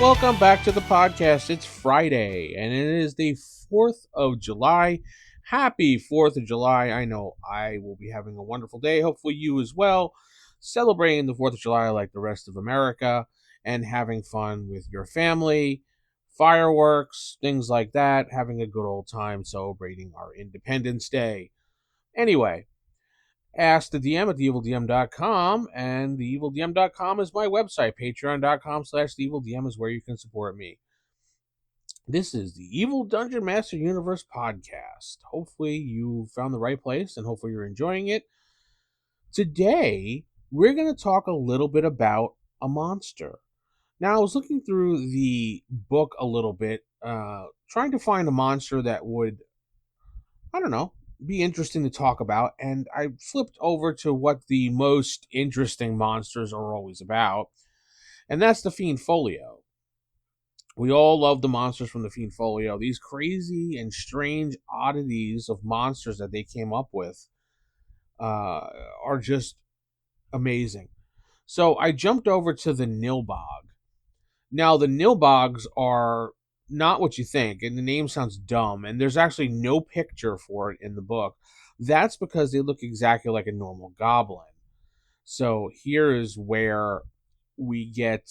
Welcome back to the podcast. It's Friday, and it is the 4th of July. Happy 4th of July. I know I will be having a wonderful day. Hopefully, you as well. Celebrating the 4th of July like the rest of America and having fun with your family, fireworks, things like that. Having a good old time celebrating our Independence Day. Anyway, ask the DM at theevildm.com, and theevildm.com is my website. Patreon.com/theevildm is where you can support me. This is the Evil Dungeon Master Universe podcast. Hopefully you found the right place, and hopefully you're enjoying it. Today, we're going to talk a little bit about a monster. Now, I was looking through the book a little bit, trying to find a monster that would, I don't know, be interesting to talk about, and I flipped over to what the most interesting monsters are always about, and that's the Fiend Folio. We all love the monsters from the Fiend Folio. These crazy and strange oddities of monsters that they came up with are just amazing. So I jumped over to the Nilbog. Now, the Nilbogs are not what you think, and the name sounds dumb, and there's actually no picture for it in the book. That's because they look exactly like a normal goblin. So here is where we get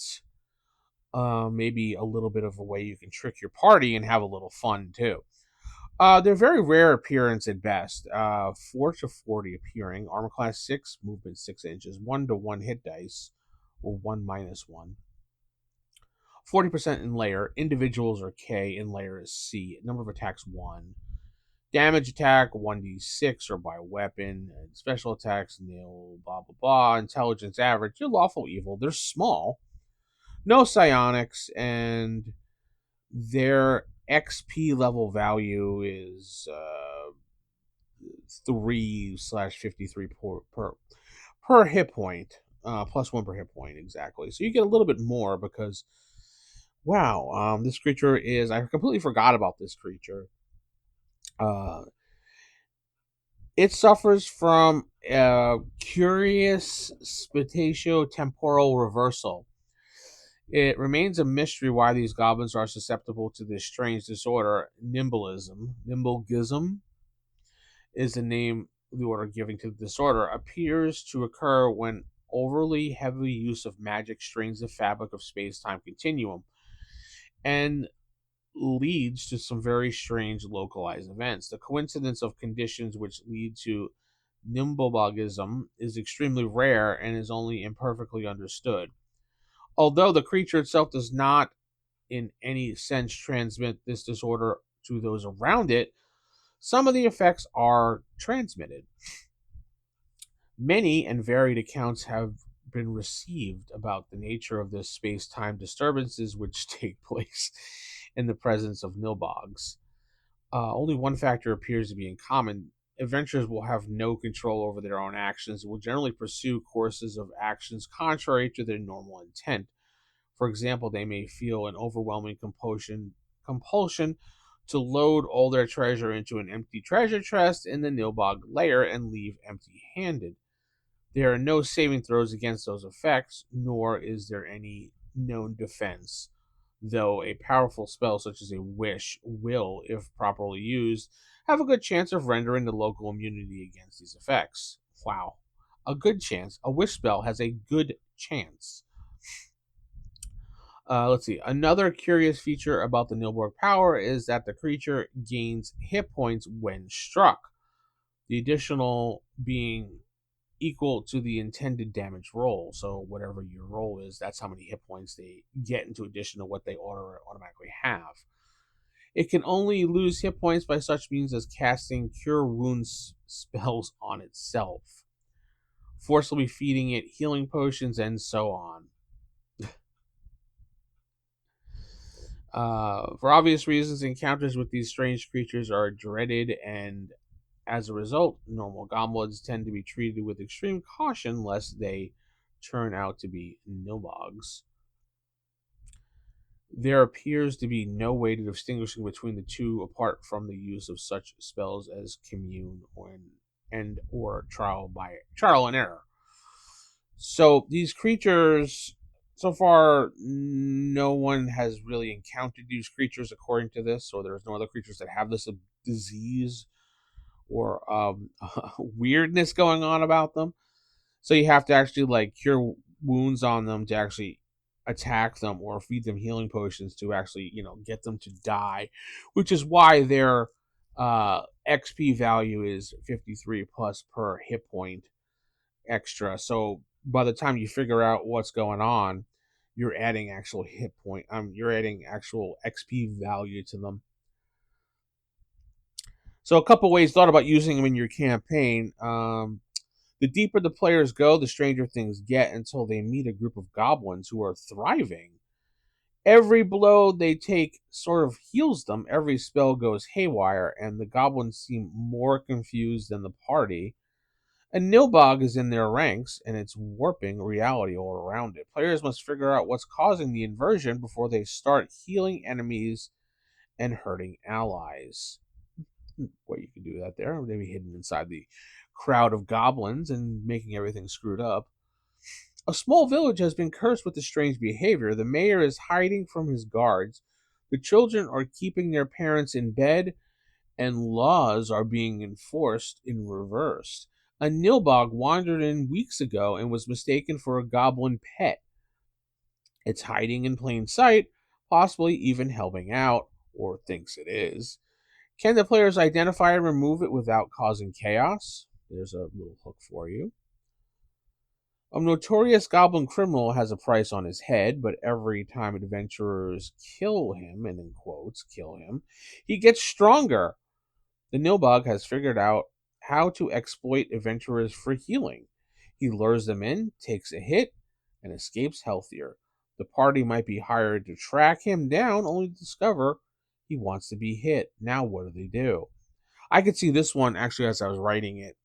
maybe a little bit of a way you can trick your party and have a little fun too. They're very rare appearance at best. 4 to 40 appearing, armor class 6, movement 6 inches, 1 to 1 hit dice, or 1 minus 1. 40% in layer. Individuals are K, in layer is C. Number of attacks 1. Damage attack 1d6 or by weapon. And special attacks nil, blah blah blah. Intelligence average. You're lawful evil. They're small. No psionics, and their XP level value is 3/53 per hit point. Plus 1 per hit point, exactly. So you get a little bit more because, wow, this creature is... I completely forgot about this creature. It suffers from a curious spatio-temporal reversal. It remains a mystery why these goblins are susceptible to this strange disorder. Nimbogism is the name the order giving to the disorder. Appears to occur when overly heavy use of magic strains the fabric of space-time continuum and leads to some very strange localized events. The coincidence of conditions which lead to nimbogism is extremely rare and is only imperfectly understood. Although the creature itself does not in any sense transmit this disorder to those around it, some of the effects are transmitted. Many and varied accounts have been received about the nature of the space-time disturbances which take place in the presence of Nilbogs. Only one factor appears to be in common. Adventurers will have no control over their own actions and will generally pursue courses of actions contrary to their normal intent. For example, they may feel an overwhelming compulsion to load all their treasure into an empty treasure chest in the Nilbog lair and leave empty-handed. There are no saving throws against those effects, nor is there any known defense, though a powerful spell such as a wish will, if properly used, have a good chance of rendering the local immunity against these effects. Wow. A good chance. A wish spell has a good chance. Let's see. Another curious feature about the Nilbog power is that the creature gains hit points when struck, the additional being equal to the intended damage roll. So whatever your roll is, that's how many hit points they get into addition to what they automatically have. It can only lose hit points by such means as casting cure wounds spells on itself, forcibly feeding it healing potions, and so on. For obvious reasons, encounters with these strange creatures are dreaded, and as a result, normal goblins tend to be treated with extreme caution lest they turn out to be Nilbogs. There appears to be no way to distinguishing between the two apart from the use of such spells as commune or trial and error. So these creatures, So far, no one has really encountered these creatures according to this, or there's no other creatures that have this disease or weirdness going on about them. So you have to actually like cure wounds on them to actually attack them or feed them healing potions to actually, get them to die, which is why their XP value is 53 plus per hit point extra. So by the time you figure out what's going on, you're adding actual hit point. You're adding actual XP value to them. So a couple ways thought about using them in your campaign. The deeper the players go, the stranger things get until they meet a group of goblins who are thriving. Every blow they take sort of heals them. Every spell goes haywire, and the goblins seem more confused than the party. A Nilbog is in their ranks, and it's warping reality all around it. Players must figure out what's causing the inversion before they start healing enemies and hurting allies. Well, you can do that there. Maybe hidden inside the crowd of goblins and making everything screwed up. A small village has been cursed with this strange behavior. The mayor is hiding from his guards. The children are keeping their parents in bed, and laws are being enforced in reverse. A Nilbog wandered in weeks ago and was mistaken for a goblin pet. It's hiding in plain sight, possibly even helping out, or thinks it is. Can the players identify and remove it without causing chaos? There's a little hook for you. A notorious goblin criminal has a price on his head, but every time adventurers kill him, and in quotes, kill him, he gets stronger. The Nilbog has figured out how to exploit adventurers for healing. He lures them in, takes a hit, and escapes healthier. The party might be hired to track him down, only to discover he wants to be hit. Now what do? I could see this one actually as I was writing it.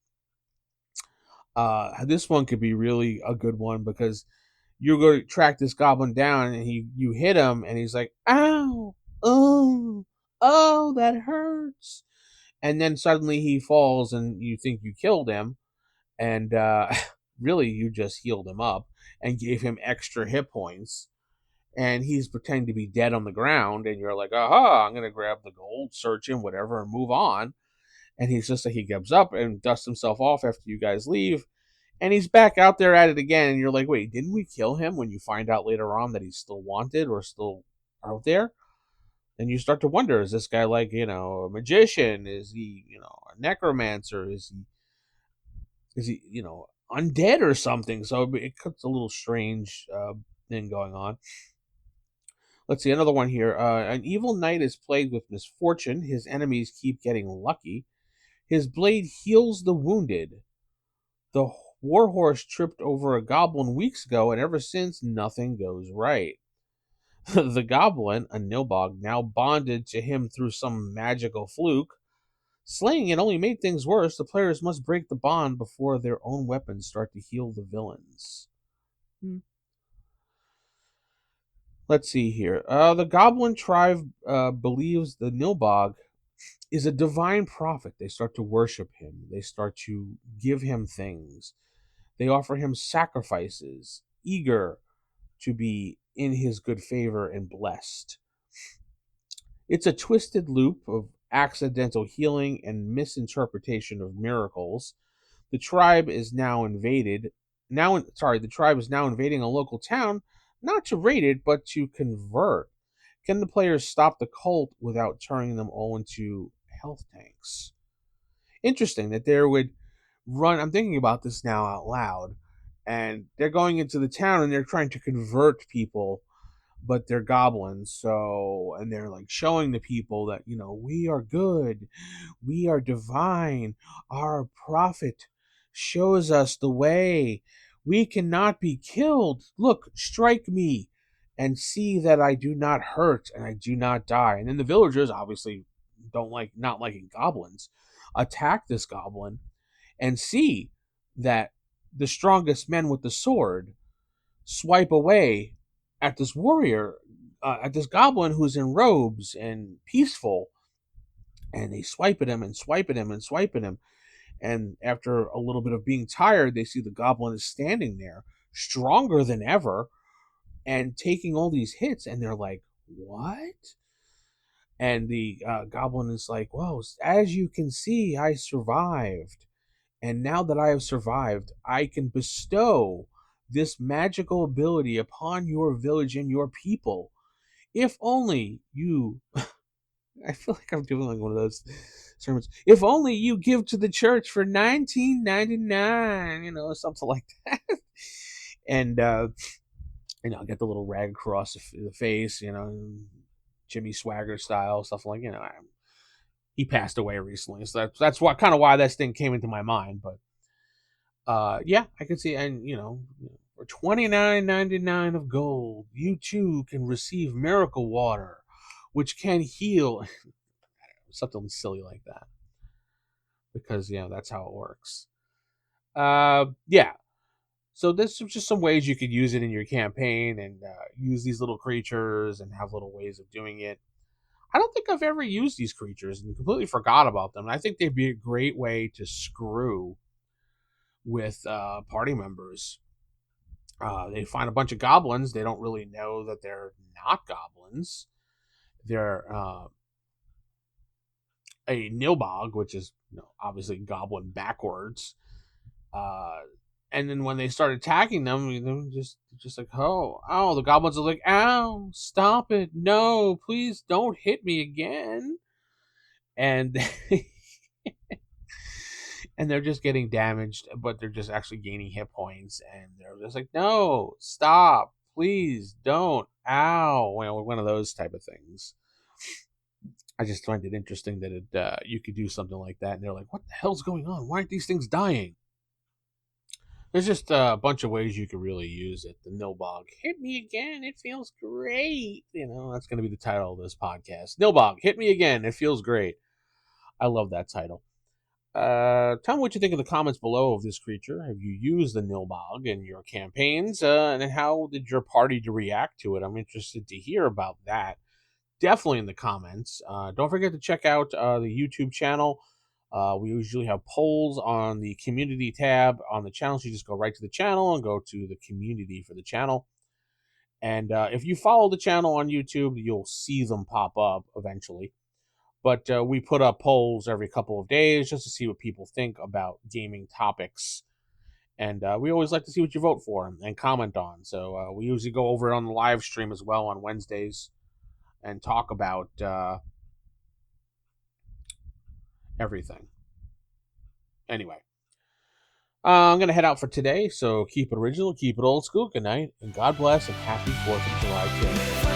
This one could be really a good one because you go to track this goblin down and you hit him and he's like, ow, oh, that hurts. And then suddenly he falls and you think you killed him, and really you just healed him up and gave him extra hit points. And he's pretending to be dead on the ground, and you're like, aha, I'm gonna grab the gold, search him, whatever, and move on. And he's just like, he gives up and dusts himself off after you guys leave, and he's back out there at it again. And you're like, wait, didn't we kill him? When you find out later on that he's still wanted or still out there, and you start to wonder, is this guy like, a magician? Is he, a necromancer? Is he undead or something? So it cuts a little strange thing going on. Let's see, another one here. An evil knight is plagued with misfortune. His enemies keep getting lucky. His blade heals the wounded. The warhorse tripped over a goblin weeks ago, and ever since, nothing goes right. The goblin, a Nilbog, now bonded to him through some magical fluke. Slaying it only made things worse. The players must break the bond before their own weapons start to heal the villains. Let's see here. The goblin tribe believes the Nilbog is a divine prophet. They start to worship him. They start to give him things. They offer him sacrifices, eager to be in his good favor and blessed. It's a twisted loop of accidental healing and misinterpretation of miracles. The tribe is now invaded. The tribe is now invading a local town, not to raid it, but to convert. Can the players stop the cult without turning them all into health tanks? Interesting that there would run. I'm thinking about this now out loud, and they're going into the town and they're trying to convert people, but they're goblins. So, and they're like showing the people that, we are good, we are divine, our prophet shows us the way, we cannot be killed. Look, strike me and see that I do not hurt and I do not die. And then the villagers obviously not liking goblins, attack this goblin and see that the strongest men with the sword swipe away at this warrior, at this goblin who's in robes and peaceful, and they swipe at him and swipe at him and swipe at him. And after a little bit of being tired, they see the goblin is standing there, stronger than ever, and taking all these hits, and they're like, what? And the goblin is like, well, as you can see, I survived. And now that I have survived, I can bestow this magical ability upon your village and your people. If only you, I feel like I'm doing like one of those sermons. If only you give to the church for 19.99, something like that. And get the little rag across the face, Jimmy Swagger style stuff like. He passed away recently, so that's what kind of why this thing came into my mind. But yeah, I can see, and for $29.99 of gold, you too can receive miracle water, which can heal. Something silly like that, because that's how it works. Yeah. So this is just some ways you could use it in your campaign, and use these little creatures and have little ways of doing it. I don't think I've ever used these creatures and completely forgot about them. I think they'd be a great way to screw with party members. They find a bunch of goblins. They don't really know that they're not goblins. They're a Nilbog, which is obviously goblin backwards. And then when they start attacking them, just like, oh, the goblins are like, ow, stop it, no, please don't hit me again. And and they're just getting damaged, but they're just actually gaining hit points, and they're just like, no, stop, please don't, ow, one of those type of things. I just find it interesting that you could do something like that, and they're like, what the hell's going on? Why aren't these things dying? There's just a bunch of ways you could really use it. The Nilbog, hit me again, it feels great. That's going to be the title of this podcast. Nilbog, hit me again, it feels great. I love that title. Tell me what you think in the comments below of this creature. Have you used the Nilbog in your campaigns? And how did your party react to it? I'm interested to hear about that. Definitely in the comments. Don't forget to check out the YouTube channel. We usually have polls on the community tab on the channel. So you just go right to the channel and go to the community for the channel. And if you follow the channel on YouTube, you'll see them pop up eventually. But we put up polls every couple of days just to see what people think about gaming topics. And we always like to see what you vote for and comment on. So we usually go over it on the live stream as well on Wednesdays and talk about everything. Anyway, I'm going to head out for today. So keep it original, keep it old school. Good night, and God bless, and happy 4th of July, kid.